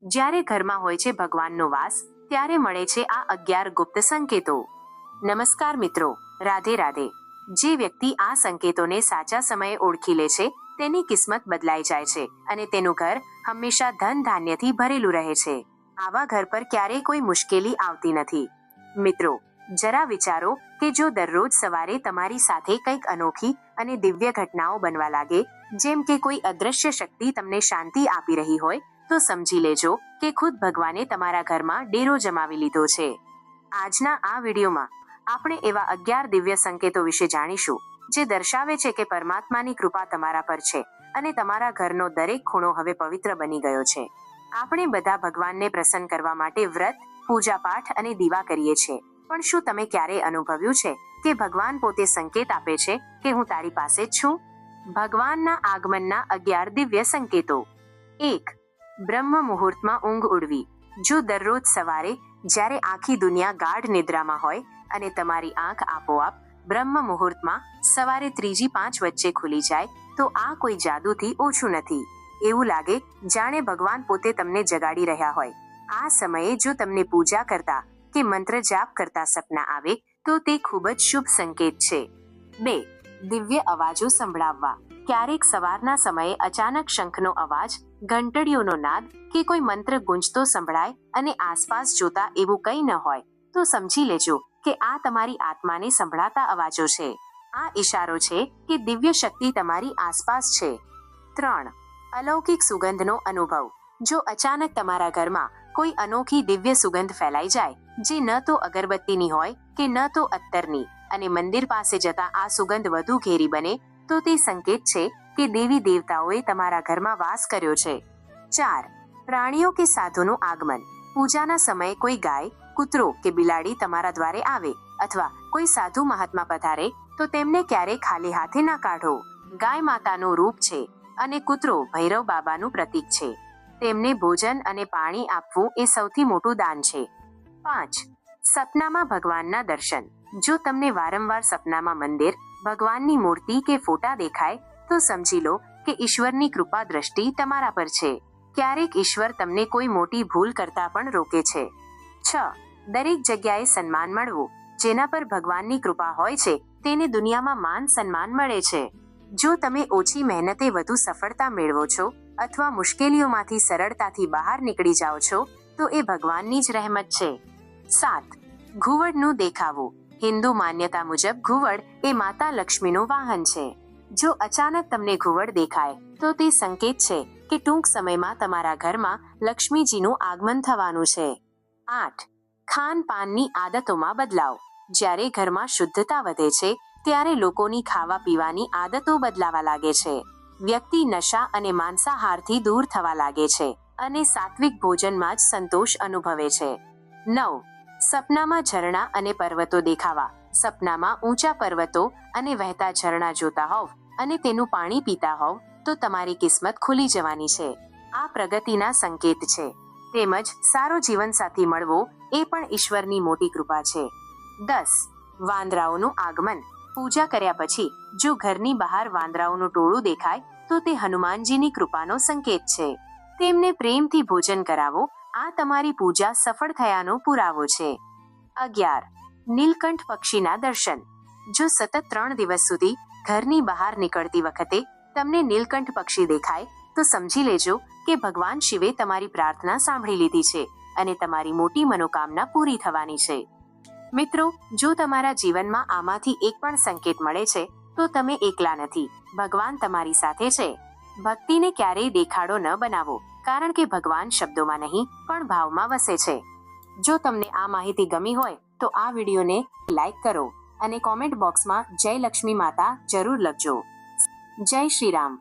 જ્યારે ઘરમાં હોય છે ભગવાનનો વાસ, ત્યારે મળે છે આ 11 ગુપ્ત સંકેતો. નમસ્કાર મિત્રો, રાધે રાધે. જે વ્યક્તિ આ સંકેતોને સાચા સમયે ઓળખી લે છે તેની કિસ્મત બદલાઈ જાય છે અને તેનું ઘર હંમેશા ધન ધાન્યથી ભરેલું રહે છે. આવા ઘર પર ક્યારેય કોઈ મુશ્કેલી આવતી નથી. મિત્રો, જરા વિચારો કે જો દરરોજ સવારે તમારી સાથે કંઈક અનોખી અને દિવ્ય ઘટનાઓ બનવા લાગે, જેમ કે કોઈ અદ્રશ્ય શક્તિ તમને શાંતિ આપી રહી હોય, તો સમજી લેજો કે ખુદ ભગવાને તમારા ઘરમાં ડેરો જમાવી લીધો છે. આજના આ વિડીયોમાં આપણે એવા 11 દિવ્ય સંકેતો વિશે જાણીશું જે દર્શાવે છે કે પરમાત્માની કૃપા તમારા પર છે અને તમારા ઘરનો દરેક ખૂણો હવે પવિત્ર બની ગયો છે. આપણે બધા ભગવાનને પ્રસન્ન કરવા માટે વ્રત, પૂજાપાઠ અને દીવા કરીએ છીએ, પણ શું તમે ક્યારેય અનુભવ્યું છે કે ભગવાન પોતે સંકેત આપે છે કે હું તારી પાસે જ છું? ભગવાનના આગમનના 11 દિવ્ય સંકેતો. 1. બ્રહ્મ મુહૂર્તમાં ઊંઘ ઉડવી. જો દરરોજ સવારે જ્યારે આખી દુનિયા ગાઢ નિદ્રામાં હોય અને તમારી આંખ આપોઆપ બ્રહ્મ મુહૂર્તમાં સવારે 3-5 વચ્ચે ખુલી જાય, તો આ કોઈ જાદુથી ઓછું નથી. એવું લાગે જાણે ભગવાન પોતે તમને જગાડી રહ્યા હોય. આ સમયે જો તમને પૂજા કરતા કે મંત્ર જાપ કરતા સપના આવે, તો તે ખૂબ જ શુભ સંકેત છે. 2. દિવ્ય અવાજો સંભળાવવા. ક્યારેક સવારના સમયે અચાનક શંખનો અવાજ, ઘંટડીઓનો નાદ કે કોઈ મંત્ર ગુંજતો સંભળાય અને આસપાસ જોતા એવું કંઈ ન હોય, તો સમજી લેજો કે આ તમારી આત્માને સંભળાતા અવાજો છે. આ ઈશારો છે કે દિવ્ય શક્તિ તમારી આસપાસ છે. 3. અલૌકિક સુગંધનો અનુભવ. જો અચાનક તમારા ઘરમાં કોઈ અનોખી દિવ્ય સુગંધ ફેલાઈ જાય, જે ન તો અગરબત્તીની હોય કે ન તો અત્તરની, અને મંદિર પાસે જતા આ સુગંધ વધુ ઘેરી બને, તો તે સંકેત છે કે દેવી દેવતાઓએ તમારા ઘરમાં વાસ કર્યો છે. 4. પ્રાણીઓ કે સાધુનું આગમન. પૂજાના સમયે કોઈ ગાય, કૂતરો કે બિલાડી તમારા દ્વારે આવે અથવા કોઈ સાધુ મહાત્મા પધારે, તો તેમને ક્યારેય ખાલી હાથે ના કાઢો. ગાય માતાનું રૂપ છે અને કૂતરો ભૈરવ બાબાનું પ્રતીક છે. તેમને ભોજન અને પાણી આપવું એ સૌથી મોટું દાન છે. 5. સપનામાં ભગવાનના દર્શન. જો તમને વારંવાર સપનામાં મંદિર, ભગવાનની મૂર્તિ કે ફોટા દેખાય, તો સમજી લો કે ઈશ્વરની કૃપા દ્રષ્ટિ તમારા પર છે. ક્યારેક ઈશ્વર તમને કોઈ મોટી ભૂલ કરતા પણ રોકે છે. 6. દરેક જગ્યાએ સન્માન મળવું. જેના પર ભગવાનની કૃપા હોય છે તેને દુનિયામાં માન સન્માન મળે છે. જો તમે ઓછી મહેનતે વધુ સફળતા મેળવો છો અથવા મુશ્કેલીઓમાંથી સરળતાથી બહાર નીકળી જાઓ છો, તો એ ભગવાનની જ રહેમત છે. 7. ઘુવડનું દેખાવું. હિન્દુ માન્યતા મુજબ ઘુવડ એ માતા લક્ષ્મીનું વાહન છે. જો અચાનક તમને ઘુવડ દેખાય, તો તે સંકેત છે કે ટૂંક સમયમાં તમારા ઘરમાં લક્ષ્મીજીનું આગમન થવાનું છે. 8. ખાનપાનની આદતોમાં બદલાવ. જ્યારે ઘરમાં શુદ્ધતા વધે છે, ત્યારે લોકોની ખાવા પીવાની આદતો બદલાવા લાગે છે. વ્યક્તિ નશા અને માંસાહારથી દૂર થવા લાગે છે અને સાત્વિક ભોજનમાં જ સંતોષ અનુભવે છે. 9. સપનામાં ઝરણા અને પર્વતો દેખાવા. સપનામાં ઊંચા પર્વતો અને વહેતા ઝરણા જોતા હોવ અને તેનું પાણી પીતા હોવ, તો તમારી કિસ્મત ખુલી જવાની છે. આ પ્રગતિના સંકેત છે. તેમજ સારો જીવનસાથી મળવો એ પણ ઈશ્વરની મોટી કૃપા છે. 10. વાંદરાઓનું આગમન. પૂજા કર્યા પછી જો ઘરની બહાર વાંદરાઓનું ટોળું દેખાય, તો તે હનુમાનજીની કૃપાનો સંકેત છે. તેમને પ્રેમથી ભોજન કરાવો. આ તમારી પૂજા સફળ થયાનો પુરાવો છે. 11. નીલકંઠ પક્ષીના દર્શન. જો સતત 3 દિવસ સુધી ઘરની બહાર નીકળતી વખતે તમને નીલકંઠ પક્ષી દેખાય, તો સમજી લેજો કે ભગવાન શિવે તમારી પ્રાર્થના સાંભળી લીધી છે અને તમારી મોટી મનોકામના પૂરી થવાની છે. મિત્રો, જો તમારા જીવનમાં આમાંથી એક પણ સંકેત મળે છે, તો તમે એકલા નથી. ભગવાન તમારી સાથે છે. ભક્તિને ક્યારેય દેખાડો ન બનાવો, કારણ કે ભગવાન શબ્દોમાં નહીં પણ ભાવમાં વસે છે. જો તમને આ માહિતી ગમી હોય તો આ વિડીયોને લાઈક કરો અને કોમેન્ટ બોક્સમાં જય લક્ષ્મી માતા જરૂર લખજો. જય શ્રી રામ.